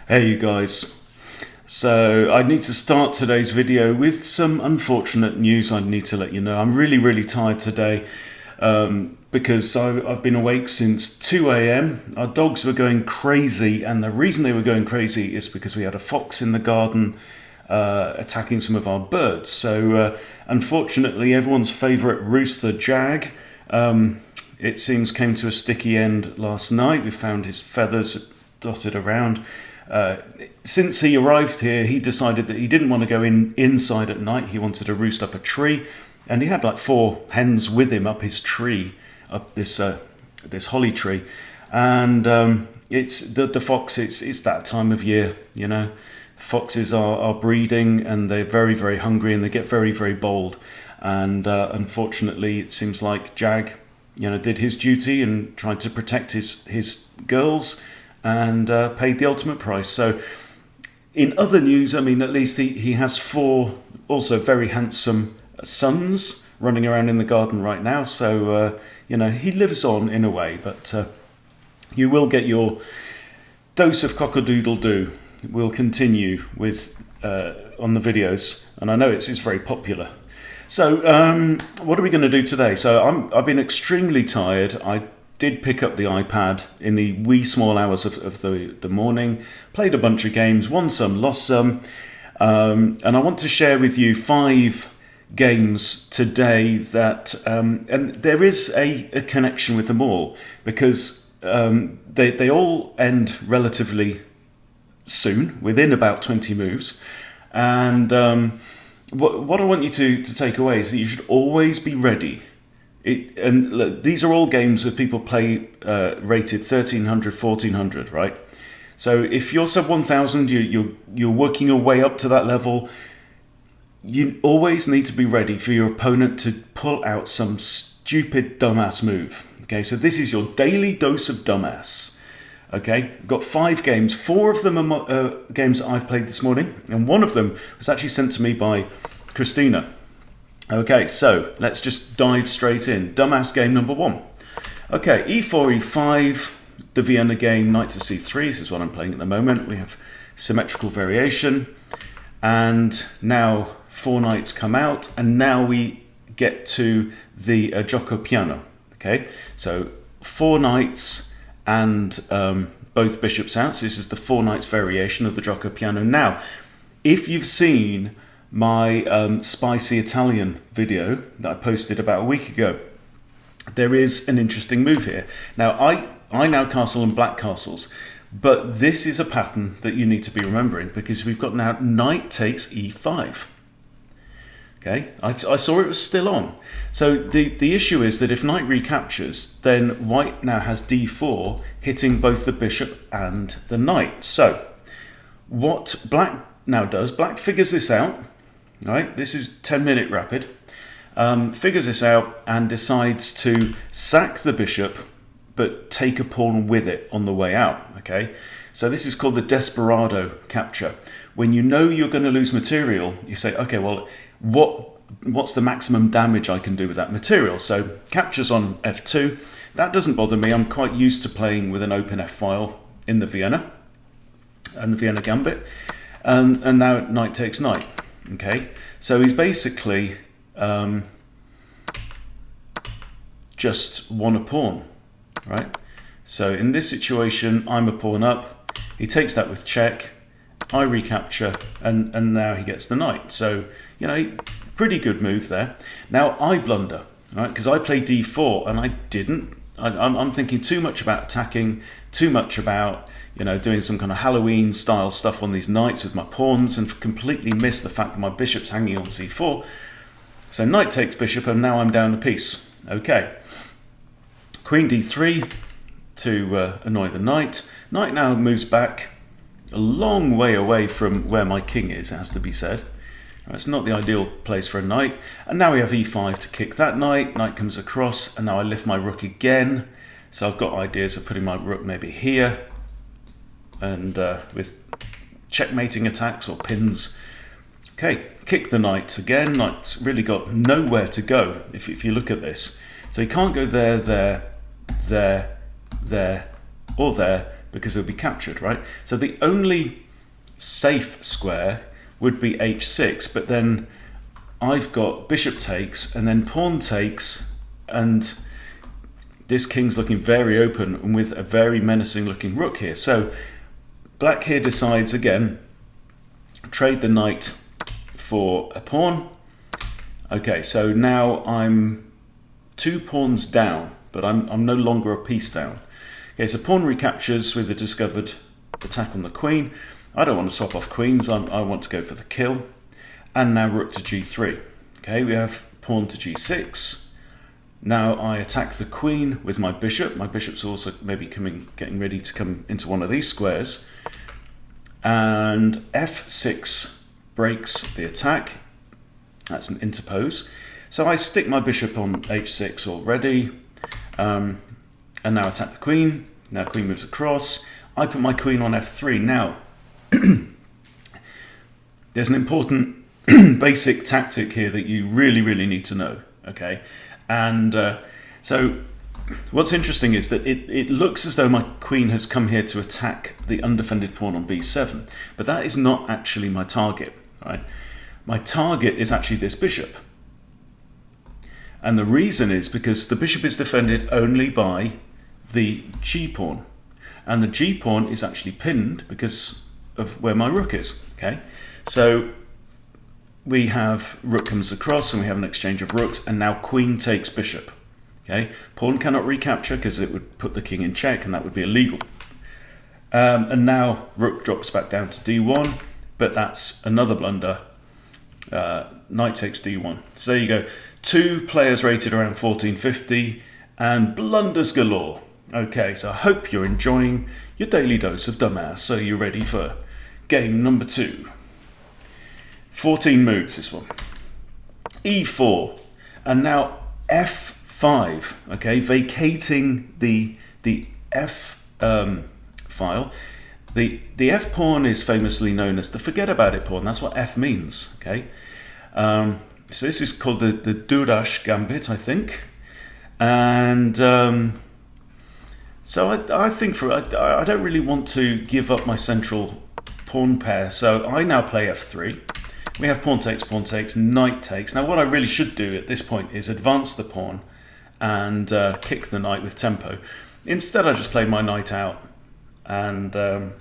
Hey you guys. So I need to start today's video with some unfortunate news. I need to let you know I'm really tired today because I've been awake since 2 a.m. Our dogs were going crazy, and the reason they were going crazy is because we had a fox in the garden attacking some of our birds. So unfortunately everyone's favourite rooster, Jag, it seems came to a sticky end last night. We found his feathers dotted around. Since he arrived here, he decided that he didn't want to go inside at night. He wanted to roost up a tree, and he had like 4 hens with him up his tree, up this holly tree. And it's the fox. It's that time of year, you know. Foxes are breeding, and they're very hungry, and they get very bold. And unfortunately, it seems like Jag, did his duty and tried to protect his girls, and paid the ultimate price. So in other news, at least he has 4 also very handsome sons running around in the garden right now. So, he lives on in a way, but you will get your dose of cock-a-doodle-doo. We'll continue with on the videos, and I know it's very popular. So what are we going to do today? So I've been extremely tired. I did pick up the iPad in the wee small hours of the morning, played a bunch of games, won some, lost some, and I want to share with you 5 games today that, and there is a connection with them all, because they all end relatively soon, within about 20 moves, and what I want you to take away is that you should always be ready. Look, these are all games that people play rated 1300, 1400, right? So if you're sub 1000, you're working your way up to that level. You always need to be ready for your opponent to pull out some stupid dumbass move. Okay, so this is your daily dose of dumbass. Okay, I've got 5 games. 4 of them are games that I've played this morning, and one of them was actually sent to me by Christina. Okay, so let's just dive straight in. Dumbass game number 1. Okay, e4, e5, the Vienna game, knight to c3. This is what I'm playing at the moment. We have symmetrical variation, and now 4 knights come out, and now we get to the gioco piano. Okay, so 4 knights and both bishops out. So this is the 4 knights variation of the gioco piano. Now, if you've seen my spicy Italian video that I posted about a week ago, there is an interesting move here. Now I now castle on black castles, but this is a pattern that you need to be remembering, because we've got now knight takes e5. Okay, I saw it was still on. So the issue is that if knight recaptures, then white now has d4, hitting both the bishop and the knight. So what black now does, black figures this out. Right, this is 10-minute rapid. Figures this out and decides to sack the bishop, but take a pawn with it on the way out. Okay, so this is called the desperado capture. When you know you're going to lose material, you say, okay, well, what's the maximum damage I can do with that material? So captures on f2. That doesn't bother me. I'm quite used to playing with an open f-file in the Vienna and the Vienna gambit. And now knight takes knight. Okay, so he's basically just won a pawn, right? So in this situation, I'm a pawn up. He takes that with check. I recapture, and now he gets the knight. So, pretty good move there. Now I blunder, right? Because I play d4, and I didn't. I'm thinking too much about attacking, too much about doing some kind of Halloween style stuff on these knights with my pawns, and completely miss the fact that my bishop's hanging on c4. So knight takes bishop, and now I'm down a piece. Okay, queen d3 to annoy the knight. Knight now moves back a long way away from where my king is, it has to be said. It's not the ideal place for a knight. And now we have e5 to kick that knight. Knight comes across, and now I lift my rook again. So I've got ideas of putting my rook maybe here, and with checkmating attacks or pins. Okay, kick the knight again. Knight's really got nowhere to go if you look at this. So he can't go there, or there, because it'll be captured, right? So the only safe square would be h6, but then I've got bishop takes and then pawn takes, and this king's looking very open and with a very menacing looking rook here. So black here decides again, trade the knight for a pawn. Okay, so now I'm 2 pawns down, but I'm no longer a piece down. Okay, so pawn recaptures with a discovered attack on the queen. I don't want to swap off queens, I want to go for the kill. And now rook to g3. Okay, we have pawn to g6. Now I attack the queen with my bishop. My bishop's also maybe getting ready to come into one of these squares. And f6 breaks the attack. That's an interpose. So I stick my bishop on h6 already. And now attack the queen. Now queen moves across. I put my queen on f3. Now, there's an important basic tactic here that you really, really need to know. Okay, and so what's interesting is that it looks as though my queen has come here to attack the undefended pawn on b7, but that is not actually my target. Right? My target is actually this bishop. And the reason is because the bishop is defended only by the g-pawn. And the g-pawn is actually pinned because of where my rook is. Okay, so we have rook comes across and we have an exchange of rooks, and now queen takes bishop. Okay, pawn cannot recapture because it would put the king in check and that would be illegal. And now rook drops back down to d1, but that's another blunder. Knight takes d1. So there you go. 2 players rated around 1450 and blunders galore. Okay, so I hope you're enjoying your daily dose of dumbass. So you're ready for game number 2. 14 moves, this one. e4, and now f5. Okay, vacating the f file. The f pawn is famously known as the forget about it pawn. That's what f means. Okay, so this is called the Durash gambit, I think, and so I think I don't really want to give up my central pawn pair. So I now play f3. We have pawn takes, knight takes. Now what I really should do at this point is advance the pawn and kick the knight with tempo. Instead I just play my knight out, and then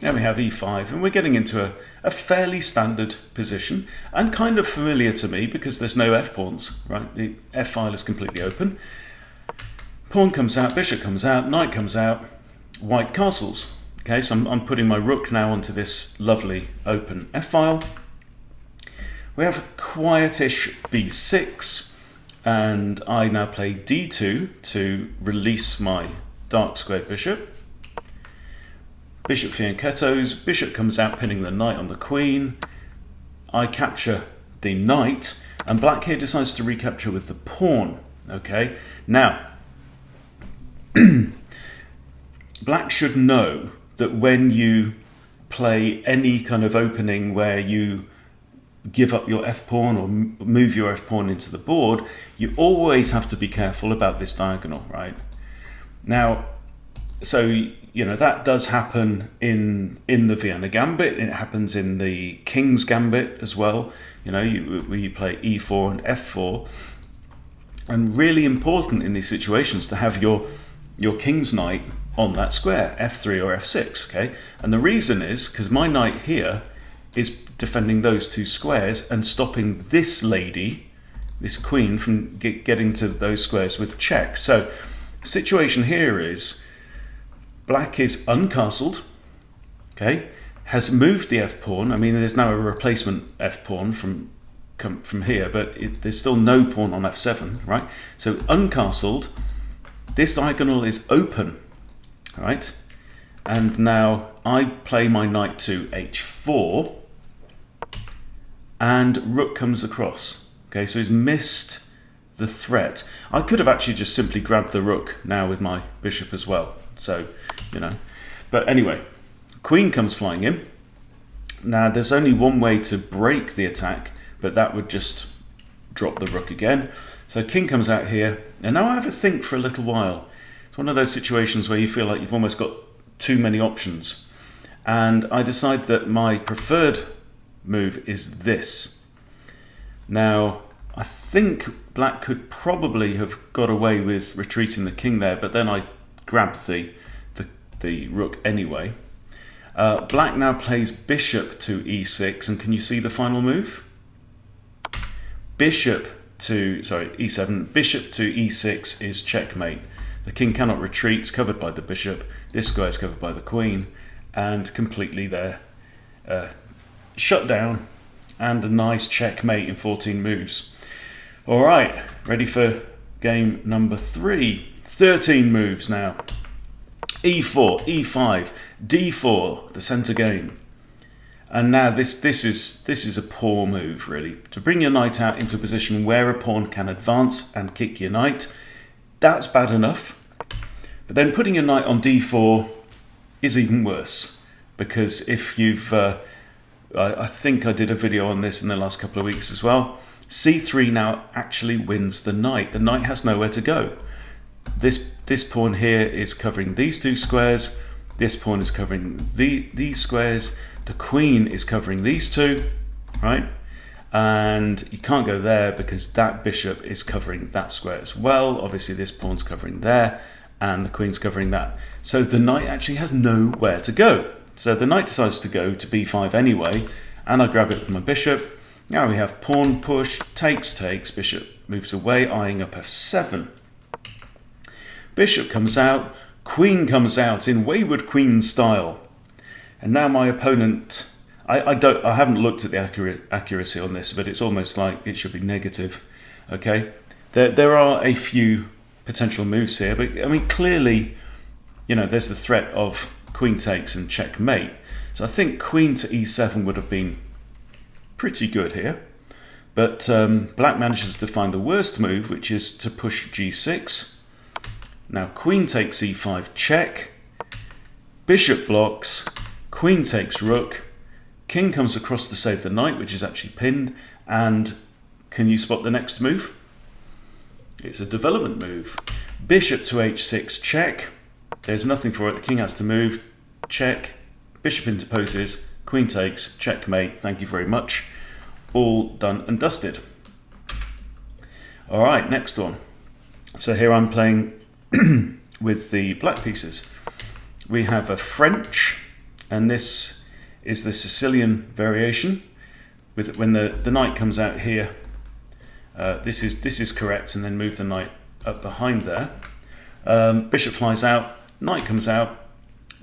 we have e5, and we're getting into a fairly standard position and kind of familiar to me because there's no f pawns, right? The f file is completely open. Pawn comes out, bishop comes out, knight comes out, white castles. Okay, so I'm putting my rook now onto this lovely open f file. We have a quietish b6, and I now play d2 to release my dark squared bishop. Bishop fianchettos, bishop comes out pinning the knight on the queen. I capture the knight, and black here decides to recapture with the pawn. Okay, now black should know that when you play any kind of opening where you give up your f-pawn or move your f-pawn into the board, you always have to be careful about this diagonal, right? Now, so, you know, that does happen in the Vienna Gambit. It happens in the King's Gambit as well, you know, where you play e4 and f4. And really important in these situations to have your King's knight on that square, f3 or f6, okay? And the reason is because my knight here is defending those 2 squares and stopping this lady, this queen, from getting to those squares with check. So the situation here is black is uncastled, okay, has moved the f-pawn. I mean, there's now a replacement f-pawn from here, but there's still no pawn on f7, right? So uncastled, this diagonal is open, right? And now I play my knight to h4, and rook comes across. Okay, so he's missed the threat. I could have actually just simply grabbed the rook now with my bishop as well. So, you know, but anyway, queen comes flying in. Now there's only one way to break the attack, but that would just drop the rook again. So king comes out here, and now I have a think for a little while. It's one of those situations where you feel like you've almost got too many options. And I decide that my preferred move is this. Now, I think black could probably have got away with retreating the king there, but then I grabbed the rook anyway. Black now plays bishop to e6, and can you see the final move? E7, bishop to e6 is checkmate. The king cannot retreat, it's covered by the bishop, this square is covered by the queen, and completely there, shut down, and a nice checkmate in 14 moves. All right, ready for game number 3. 13 moves now. E4, E5, D4, the center game. And now this is a poor move, really. To bring your knight out into a position where a pawn can advance and kick your knight, that's bad enough. But then putting your knight on D4 is even worse, because if you've, I think I did a video on this in the last couple of weeks as well, C3 now actually wins the knight. The knight has nowhere to go. This pawn here is covering these two squares, this pawn is covering these squares, the queen is covering these two, right? And you can't go there because that bishop is covering that square as well. Obviously this pawn's covering there, and the queen's covering that. So the knight actually has nowhere to go. So the knight decides to go to b5 anyway, and I grab it with my bishop. Now we have pawn push, takes, bishop moves away, eyeing up f7. Bishop comes out, queen comes out in wayward queen style. And now my opponent, I haven't looked at the accuracy on this, but it's almost like it should be negative. Okay, there are a few potential moves here, but I mean clearly, you know, there's the threat of queen takes and checkmate. So I think queen to e7 would have been pretty good here, but black manages to find the worst move, which is to push g6. Now queen takes e5 check, bishop blocks, queen takes rook, king comes across to save the knight, which is actually pinned, and can you spot the next move? It's a development move. Bishop to h6 check, there's nothing for it, the king has to move, check, bishop interposes, queen takes, checkmate, thank you very much. All done and dusted. All right, next one. So here I'm playing with the black pieces. We have a French, and this is the Sicilian variation. With when the knight comes out here, this is correct, and then move the knight up behind there. Bishop flies out, knight comes out,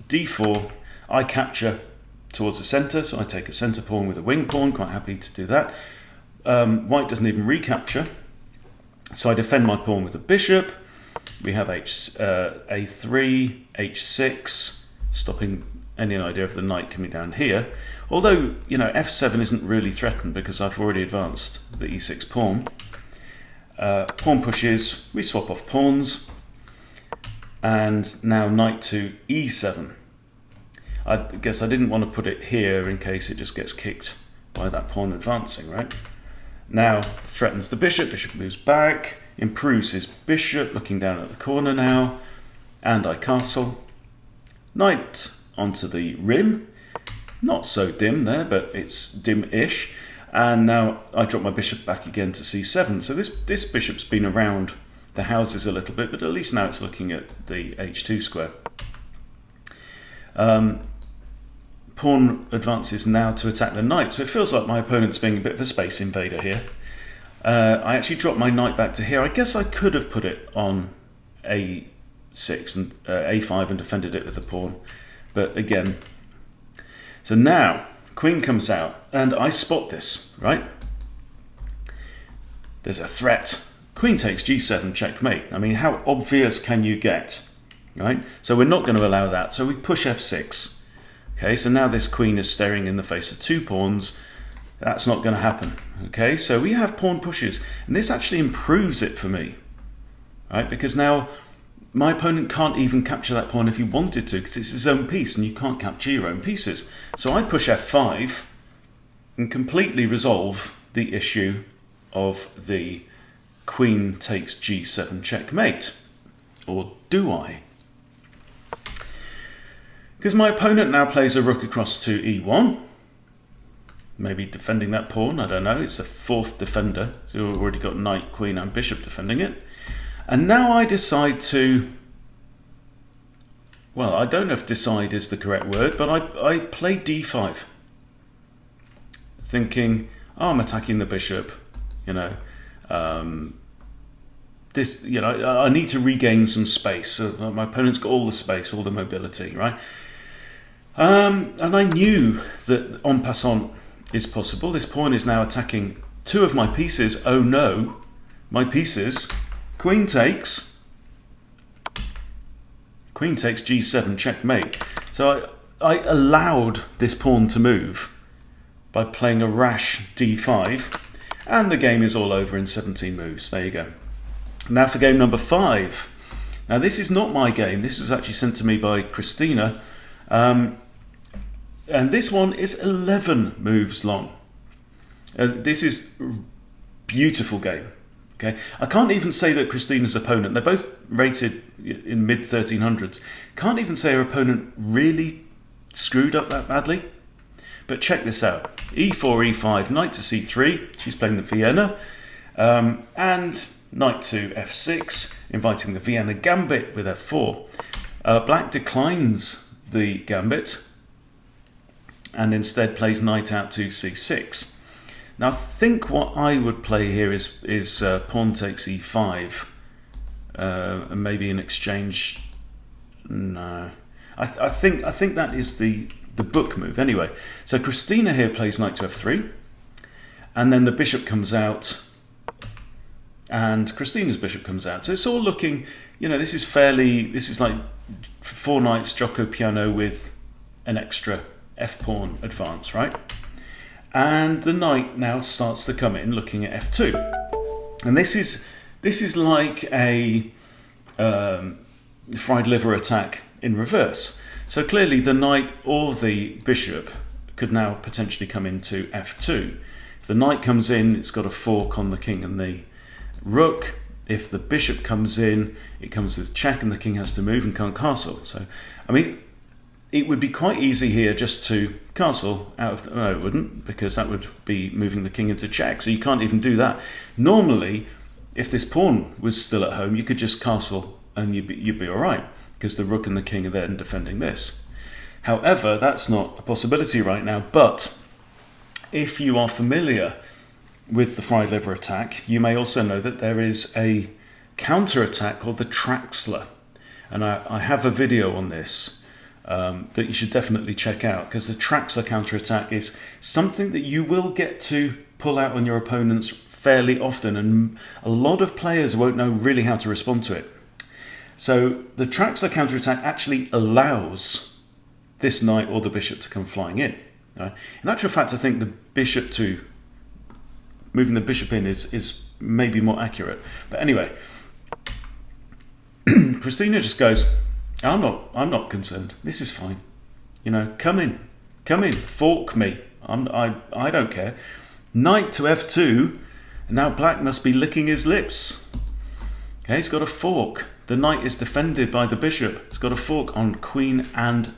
d4. I capture towards the center, so I take a center pawn with a wing pawn. Quite happy to do that. White doesn't even recapture, so I defend my pawn with a bishop. We have a3, h6, stopping any idea of the knight coming down here. Although, you know, f7 isn't really threatened because I've already advanced the e6 pawn. Pawn pushes, we swap off pawns, and now knight to e7. I guess I didn't want to put it here in case it just gets kicked by that pawn advancing, right? Now threatens the bishop, bishop moves back, improves his bishop, looking down at the corner now, and I castle. Knight onto the rim, not so dim there, but it's dim-ish, and now I drop my bishop back again to c7. So this bishop's been around the houses a little bit, but at least now it's looking at the h2 square. Pawn advances now to attack the knight, so it feels like my opponent's being a bit of a space invader here. I actually dropped my knight back to here. I guess I could have put it on a6 and a5 and defended it with the pawn, but again. So now queen comes out, and I spot this, right? There's a threat. Queen takes g7 checkmate. I mean, how obvious can you get, right? So we're not going to allow that, so we push f6. Okay, so now this queen is staring in the face of two pawns. That's not going to happen. Okay, so we have pawn pushes, and this actually improves it for me, right? Because now my opponent can't even capture that pawn if he wanted to, because it's his own piece, and you can't capture your own pieces. So I push f5 and completely resolve the issue of the queen takes g7 checkmate. Or do I? Because my opponent now plays a rook across to e1, maybe defending that pawn, I don't know, it's a fourth defender, so we've already got knight, queen and bishop defending it. And now I decide to, well, I don't know if decide is the correct word, but I play d5, thinking, oh, I'm attacking the bishop, you know, this, you know, I need to regain some space. So my opponent's got all the space, all the mobility, right? And I knew that en passant is possible. This pawn is now attacking two of my pieces. Oh no, my pieces. Queen takes g7, checkmate. So I allowed this pawn to move by playing a rash d5, and the game is all over in 17 moves. There you go. Now for game number 5. Now this is not my game. This was actually sent to me by Christina. And this one is 11 moves long. This is a beautiful game. Okay, I can't even say that Christina's opponent, they're both rated in mid 1300s, can't even say her opponent really screwed up that badly. But check this out. e4, e5, knight to c3, she's playing the Vienna, and knight to f6, inviting the Vienna gambit with f4. Black declines the gambit and instead plays knight out to c6. Now I think what I would play here is pawn takes e5, and maybe an exchange. No, I think that is the book move anyway. So Christina here plays knight to f3, and then the bishop comes out, and Christina's bishop comes out. So it's all looking, you know, this is like 4 knights Gioco piano with an extra f pawn advance, right? And the knight now starts to come in looking at f2. And this is like a fried liver attack in reverse. So clearly the knight or the bishop could now potentially come into f2. If the knight comes in, it's got a fork on the king and the rook. If the bishop comes in, it comes with check and the king has to move and can't castle. So, I mean, it would be quite easy here just to castle out of, no it wouldn't, because that would be moving the king into check, so you can't even do that. Normally, if this pawn was still at home, you could just castle and you'd be all right, because the rook and the king are then defending this. However, that's not a possibility right now, but if you are familiar with the fried liver attack, you may also know that there is a counter-attack called the Traxler, and I have a video on this that you should definitely check out, because the Traxler counterattack is something that you will get to pull out on your opponents fairly often, and a lot of players won't know really how to respond to it. So the Traxler counterattack actually allows this knight or the bishop to come flying in. Right? In actual fact, I think the bishop to moving the bishop in is maybe more accurate. But anyway, Christina just goes, I'm not concerned. This is fine. You know, come in, fork me. I don't care. Knight to f2, and now black must be licking his lips. Okay, he's got a fork. The knight is defended by the bishop. He's got a fork on queen and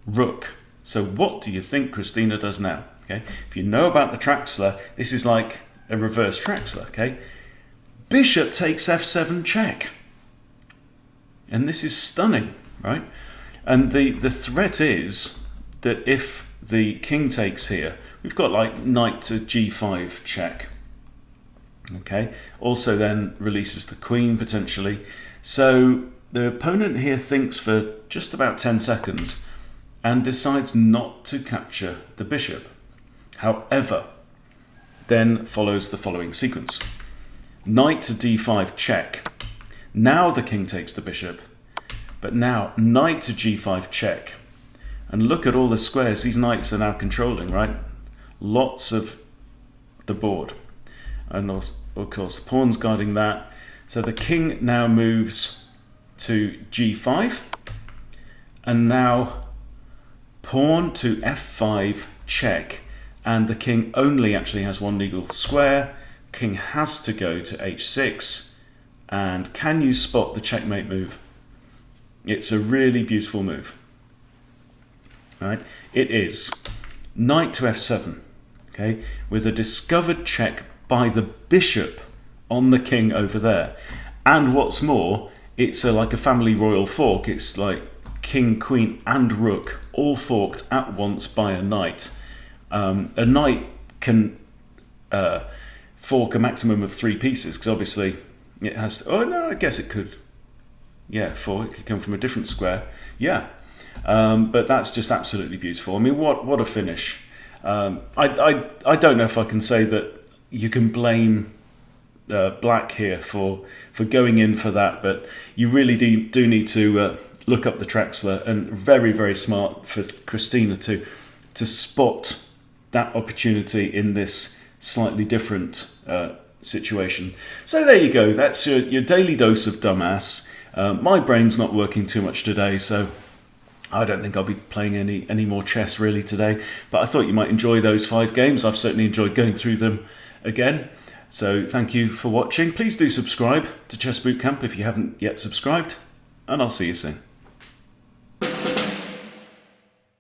rook. So what do you think Christina does now? Okay, if you know about the Traxler, this is like a reverse Traxler. Okay, bishop takes f7 check. And this is stunning, right? And the threat is that if the king takes here, we've got like knight to g5 check. Okay, also then releases the queen potentially. So the opponent here thinks for just about 10 seconds and decides not to capture the bishop. However, then follows the following sequence. Knight to d5 check. Now the king takes the bishop, but now knight to g5 check. And look at all the squares these knights are now controlling, right? Lots of the board. And of course, the pawn's guarding that. So the king now moves to g5. And now pawn to f5 check. And the king only actually has one legal square. King has to go to h6. And can you spot the checkmate move? It's a really beautiful move. right? It is knight to f7, okay, with a discovered check by the bishop on the king over there. And what's more, it's like a family royal fork. It's like king, queen, and rook all forked at once by a knight. A knight can fork a maximum of 3 pieces, because obviously it has to, oh no, I guess it could, yeah, 4, it could come from a different square, yeah. But that's just absolutely beautiful. I mean, what a finish. I don't know if I can say that you can blame black here for going in for that, but you really do need to look up the Traxler, and very, very smart for Christina to spot that opportunity in this slightly different situation. So there you go, that's your daily dose of dumbass. My brain's not working too much today, so I don't think I'll be playing any more chess really today, but I thought you might enjoy those 5 games. I've certainly enjoyed going through them again. So thank you for watching. Please do subscribe to Chess Bootcamp if you haven't yet subscribed, and I'll see you soon.